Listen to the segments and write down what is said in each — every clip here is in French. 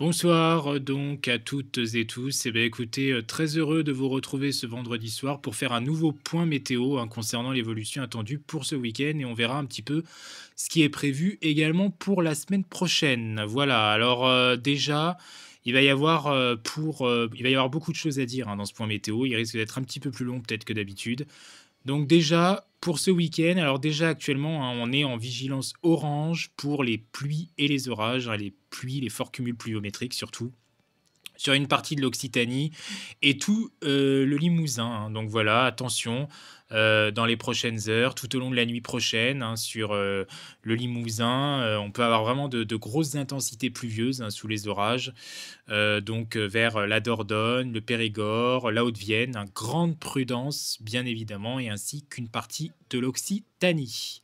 Bonsoir donc à toutes et tous. Eh bien, écoutez, très heureux de vous retrouver ce vendredi soir pour faire un nouveau point météo concernant l'évolution attendue pour ce week-end et on verra un petit peu ce qui est prévu également pour la semaine prochaine. Voilà, alors déjà, il va y avoir beaucoup de choses à dire dans ce point météo. Il risque d'être un petit peu plus long peut-être que d'habitude. Donc déjà, pour ce week-end, alors déjà actuellement, on est en vigilance orange pour les pluies et les orages, les pluies, les forts cumuls pluviométriques surtout, sur une partie de l'Occitanie et tout le Limousin, donc voilà, attention, dans les prochaines heures, tout au long de la nuit prochaine, sur, le Limousin, on peut avoir vraiment de grosses intensités pluvieuses, sous les orages, donc vers la Dordogne, le Périgord, la Haute-Vienne, grande prudence bien évidemment et ainsi qu'une partie de l'Occitanie.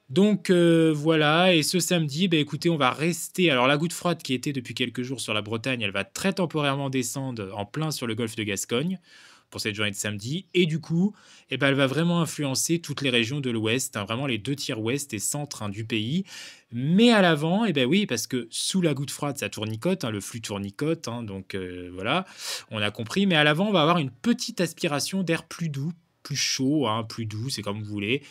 Donc voilà, et ce samedi, écoutez, on va rester alors la goutte froide qui était depuis quelques jours sur la Bretagne, elle va très temporairement descendre en plein sur le golfe de Gascogne pour cette journée de samedi et du coup, elle va vraiment influencer toutes les régions de l'ouest, vraiment les 2 tiers ouest et centre, du pays. Mais à l'avant, oui, parce que sous la goutte froide, ça tournicote, le flux tournicote, donc voilà, on a compris. Mais à l'avant, on va avoir une petite aspiration d'air plus doux, plus chaud, plus doux, c'est comme vous voulez,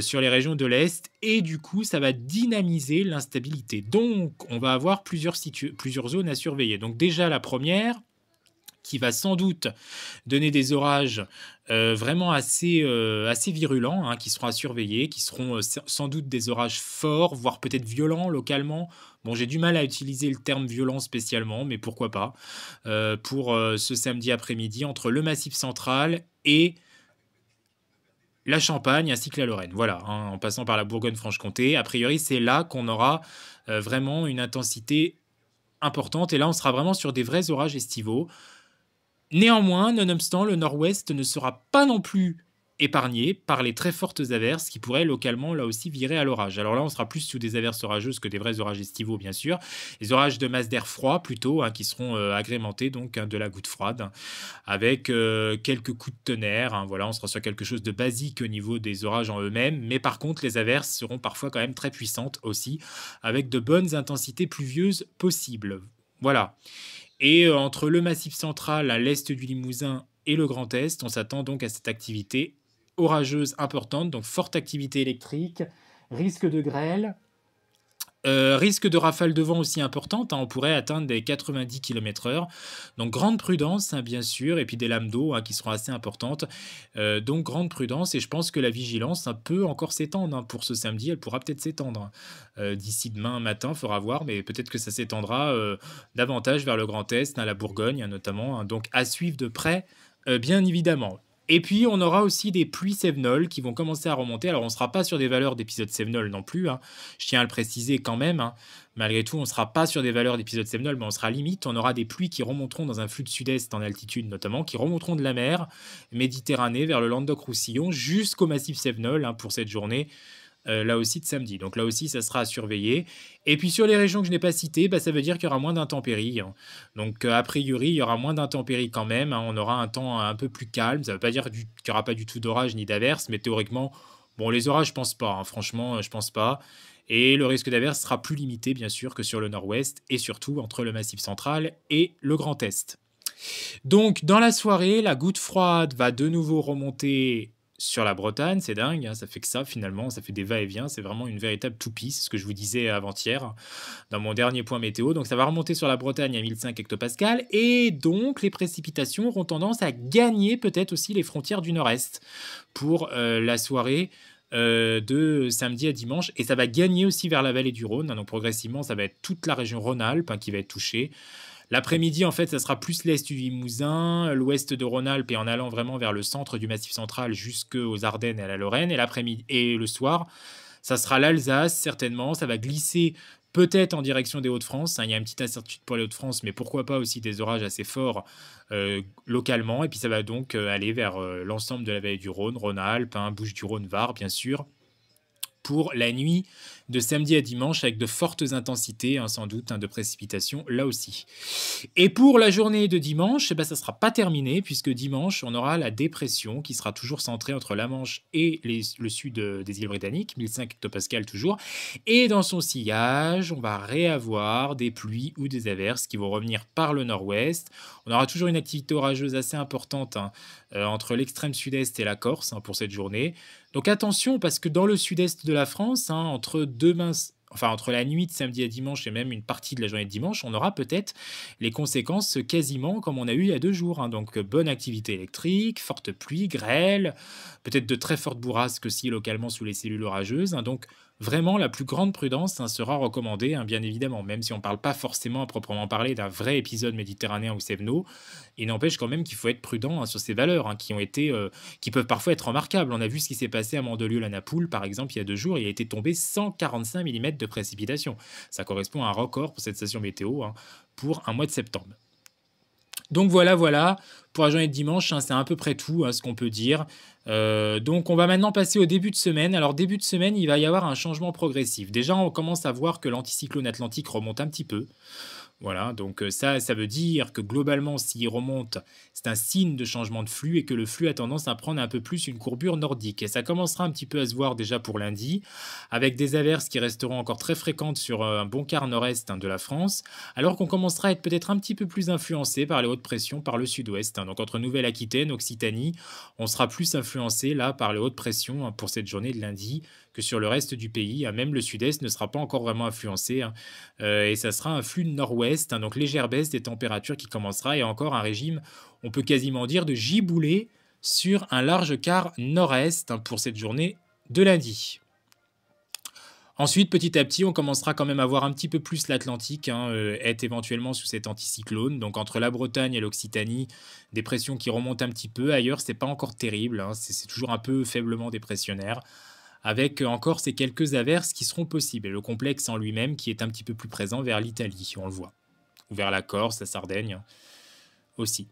sur les régions de l'Est et du coup, ça va dynamiser l'instabilité. Donc, on va avoir plusieurs zones à surveiller. Donc déjà, la première, qui va sans doute donner des orages vraiment assez virulents, qui seront à surveiller, qui seront sans doute des orages forts, voire peut-être violents localement. Bon, j'ai du mal à utiliser le terme violent spécialement, mais pourquoi pas, pour ce samedi après-midi entre le Massif central et la Champagne ainsi que la Lorraine. Voilà, en passant par la Bourgogne-Franche-Comté. A priori, c'est là qu'on aura vraiment une intensité importante et là, on sera vraiment sur des vrais orages estivaux. Néanmoins, nonobstant, le nord-ouest ne sera pas non plus épargné par les très fortes averses qui pourraient localement, là aussi, virer à l'orage. Alors là, on sera plus sous des averses orageuses que des vrais orages estivaux, bien sûr. Les orages de masse d'air froid, plutôt, qui seront agrémentés donc de la goutte froide, avec quelques coups de tonnerre. Voilà, on sera sur quelque chose de basique au niveau des orages en eux-mêmes. Mais par contre, les averses seront parfois quand même très puissantes aussi, avec de bonnes intensités pluvieuses possibles. Voilà. Et entre le Massif central, à l'est du Limousin et le Grand Est, on s'attend donc à cette activité orageuse importante, donc forte activité électrique, risque de grêle, risque de rafales de vent aussi importantes, on pourrait atteindre des 90 km/h. Donc grande prudence, bien sûr, et puis des lames d'eau qui seront assez importantes. Donc grande prudence, et je pense que la vigilance peut encore s'étendre pour ce samedi. Elle pourra peut-être s'étendre d'ici demain matin, il faudra voir, mais peut-être que ça s'étendra davantage vers le Grand Est, la Bourgogne notamment. Donc à suivre de près, bien évidemment. Et puis, on aura aussi des pluies cévenoles qui vont commencer à remonter. Alors, on ne sera pas sur des valeurs d'épisodes cévenols non plus, je tiens à le préciser quand même, malgré tout, on ne sera pas sur des valeurs d'épisodes cévenols, mais on sera limite. On aura des pluies qui remonteront dans un flux de sud-est en altitude notamment, qui remonteront de la mer Méditerranée vers le Languedoc-Roussillon jusqu'au massif cévenol pour cette journée. Là aussi de samedi. Donc là aussi, ça sera à surveiller. Et puis sur les régions que je n'ai pas citées, ça veut dire qu'il y aura moins d'intempéries. Donc a priori, il y aura moins d'intempéries quand même. On aura un temps un peu plus calme. Ça ne veut pas dire qu'il n'y aura pas du tout d'orage ni d'averse, mais théoriquement, bon, les orages, je pense pas. Franchement, je pense pas. Et le risque d'averse sera plus limité, bien sûr, que sur le nord-ouest et surtout entre le Massif central et le Grand Est. Donc, dans la soirée, la goutte froide va de nouveau remonter sur la Bretagne. C'est dingue, ça fait que ça finalement, ça fait des va-et-vient. C'est vraiment une véritable toupie, c'est ce que je vous disais avant-hier dans mon dernier point météo. Donc, ça va remonter sur la Bretagne à 1005 hectopascales et donc les précipitations auront tendance à gagner peut-être aussi les frontières du nord-est pour la soirée de samedi à dimanche, et ça va gagner aussi vers la vallée du Rhône. Donc progressivement, ça va être toute la région Rhône-Alpes qui va être touchée. L'après-midi, en fait, ça sera plus l'est du Limousin, l'ouest de Rhône-Alpes et en allant vraiment vers le centre du Massif central jusqu'aux Ardennes et à la Lorraine. Et l'après-midi et le soir, ça sera l'Alsace certainement. Ça va glisser peut-être en direction des Hauts-de-France. Il y a une petite incertitude pour les Hauts-de-France, mais pourquoi pas aussi des orages assez forts localement. Et puis ça va donc aller vers l'ensemble de la vallée du Rhône, Rhône-Alpes, Bouches-du-Rhône, Var, bien sûr, pour la nuit de samedi à dimanche avec de fortes intensités, sans doute, de précipitations là aussi. Et pour la journée de dimanche, eh ben, ça ne sera pas terminé puisque dimanche, on aura la dépression qui sera toujours centrée entre la Manche et le sud des îles britanniques, 1005 hectopascales toujours. Et dans son sillage, on va réavoir des pluies ou des averses qui vont revenir par le nord-ouest. On aura toujours une activité orageuse assez importante entre l'extrême sud-est et la Corse pour cette journée. Donc attention, parce que dans le sud-est de la France, entre la nuit de samedi à dimanche et même une partie de la journée de dimanche, on aura peut-être les conséquences quasiment comme on a eu il y a 2 jours. Donc bonne activité électrique, forte pluie, grêle, peut-être de très fortes bourrasques aussi localement sous les cellules orageuses. Donc vraiment, la plus grande prudence sera recommandée, bien évidemment, même si on ne parle pas forcément à proprement parler d'un vrai épisode méditerranéen ou céveno. Il n'empêche quand même qu'il faut être prudent sur ces valeurs qui peuvent parfois être remarquables. On a vu ce qui s'est passé à Mandelieu-la-Napoule, par exemple, il y a 2 jours. Il a été tombé 145 mm de précipitations. Ça correspond à un record pour cette station météo pour un mois de septembre. Donc voilà, pour la journée de dimanche, c'est à peu près tout ce qu'on peut dire. Donc on va maintenant passer au début de semaine. Alors début de semaine, il va y avoir un changement progressif. Déjà, on commence à voir que l'anticyclone atlantique remonte un petit peu. Voilà, donc ça veut dire que globalement, s'il remonte, c'est un signe de changement de flux et que le flux a tendance à prendre un peu plus une courbure nordique. Et ça commencera un petit peu à se voir déjà pour lundi, avec des averses qui resteront encore très fréquentes sur un bon quart nord-est de la France, alors qu'on commencera à être peut-être un petit peu plus influencé par les hautes pressions par le sud-ouest. Donc entre Nouvelle-Aquitaine, Occitanie, on sera plus influencé là par les hautes pressions pour cette journée de lundi que sur le reste du pays. Même le sud-est ne sera pas encore vraiment influencé. Et ça sera un flux nord-ouest, donc légère baisse des températures qui commencera et encore un régime, on peut quasiment dire, de giboulée sur un large quart nord-est pour cette journée de lundi. Ensuite, petit à petit, on commencera quand même à voir un petit peu plus l'Atlantique être éventuellement sous cet anticyclone. Donc entre la Bretagne et l'Occitanie, des pressions qui remontent un petit peu. Ailleurs, c'est pas encore terrible, c'est toujours un peu faiblement dépressionnaire, avec encore ces quelques averses qui seront possibles. Et le complexe en lui-même qui est un petit peu plus présent vers l'Italie, on le voit. Ou vers la Corse, la Sardaigne aussi.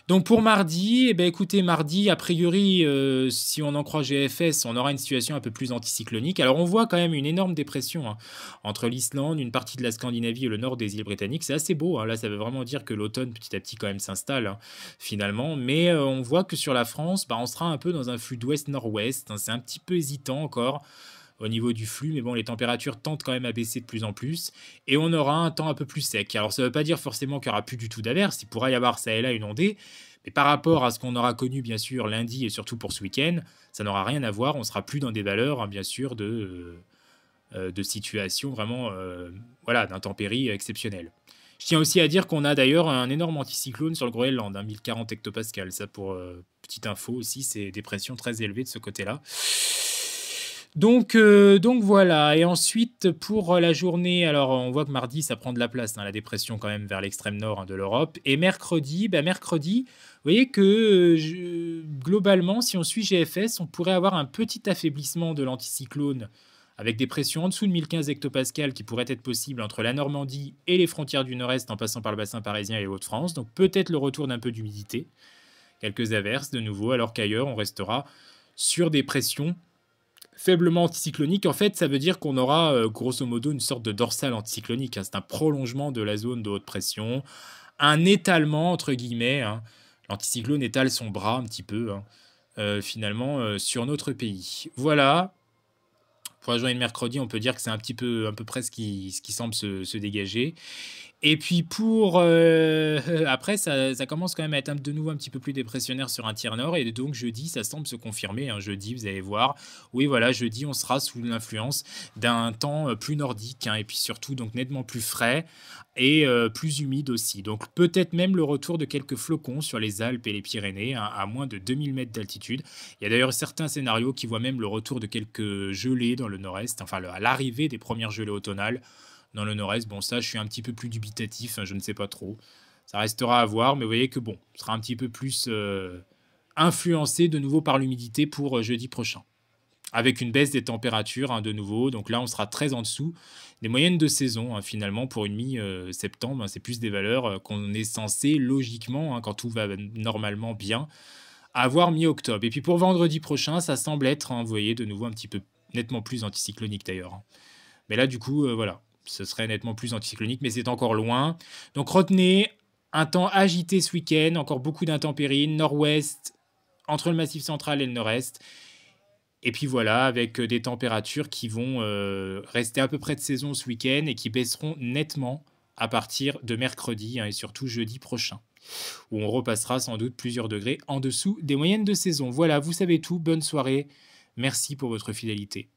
Donc pour mardi, écoutez, mardi, a priori, si on en croit GFS, on aura une situation un peu plus anticyclonique. Alors on voit quand même une énorme dépression entre l'Islande, une partie de la Scandinavie et le nord des îles britanniques. C'est assez beau, là ça veut vraiment dire que l'automne petit à petit quand même s'installe finalement. Mais on voit que sur la France, on sera un peu dans un flux d'ouest-nord-ouest. C'est un petit peu hésitant encore au niveau du flux, mais bon, les températures tentent quand même à baisser de plus en plus, et on aura un temps un peu plus sec. Alors ça ne veut pas dire forcément qu'il n'y aura plus du tout d'averses, il pourra y avoir ça et là une ondée, mais par rapport à ce qu'on aura connu bien sûr lundi et surtout pour ce week-end, ça n'aura rien à voir, on sera plus dans des valeurs bien sûr de situation vraiment d'intempéries exceptionnelles. Je tiens aussi à dire qu'on a d'ailleurs un énorme anticyclone sur le Groenland, 1040 hectopascales, ça pour petite info aussi, c'est des pressions très élevées de ce côté-là. Donc voilà, et ensuite pour la journée, alors on voit que mardi ça prend de la place, la dépression quand même vers l'extrême nord de l'Europe, et mercredi, vous voyez que globalement si on suit GFS, on pourrait avoir un petit affaiblissement de l'anticyclone avec des pressions en dessous de 1015 hectopascales qui pourraient être possibles entre la Normandie et les frontières du nord-est en passant par le bassin parisien et les Hauts-de-France, donc peut-être le retour d'un peu d'humidité, quelques averses de nouveau, alors qu'ailleurs on restera sur des pressions faiblement anticyclonique. En fait, ça veut dire qu'on aura grosso modo une sorte de dorsale anticyclonique. C'est un prolongement de la zone de haute pression, un étalement entre guillemets. L'anticyclone étale son bras un petit peu finalement sur notre pays. Voilà. Pour la journée de mercredi, on peut dire que c'est un peu près ce qui semble se dégager. Et puis après, ça commence quand même à être de nouveau un petit peu plus dépressionnaire sur un tiers nord. Et donc jeudi, ça semble se confirmer. Jeudi, vous allez voir. Oui, voilà, jeudi, on sera sous l'influence d'un temps plus nordique. Et puis surtout, donc nettement plus frais et plus humide aussi. Donc peut-être même le retour de quelques flocons sur les Alpes et les Pyrénées à moins de 2000 mètres d'altitude. Il y a d'ailleurs certains scénarios qui voient même le retour de quelques gelées dans le nord-est. Enfin, à l'arrivée des premières gelées automnales dans le nord-est. Bon, ça, je suis un petit peu plus dubitatif, je ne sais pas trop. Ça restera à voir, mais vous voyez que bon, ce sera un petit peu plus influencé de nouveau par l'humidité pour jeudi prochain. Avec une baisse des températures de nouveau. Donc là, on sera très en dessous des moyennes de saison finalement pour une mi-septembre. C'est plus des valeurs qu'on est censé logiquement, quand tout va normalement bien, avoir mi-octobre. Et puis pour vendredi prochain, ça semble être, vous voyez, de nouveau un petit peu nettement plus anticyclonique d'ailleurs, hein. Mais là, du coup, voilà, ce serait nettement plus anticyclonique, mais c'est encore loin. Donc retenez, un temps agité ce week-end, encore beaucoup d'intempéries, nord-ouest, entre le Massif central et le nord-est. Et puis voilà, avec des températures qui vont rester à peu près de saison ce week-end et qui baisseront nettement à partir de mercredi, hein, et surtout jeudi prochain, où on repassera sans doute plusieurs degrés en dessous des moyennes de saison. Voilà, vous savez tout, bonne soirée, merci pour votre fidélité.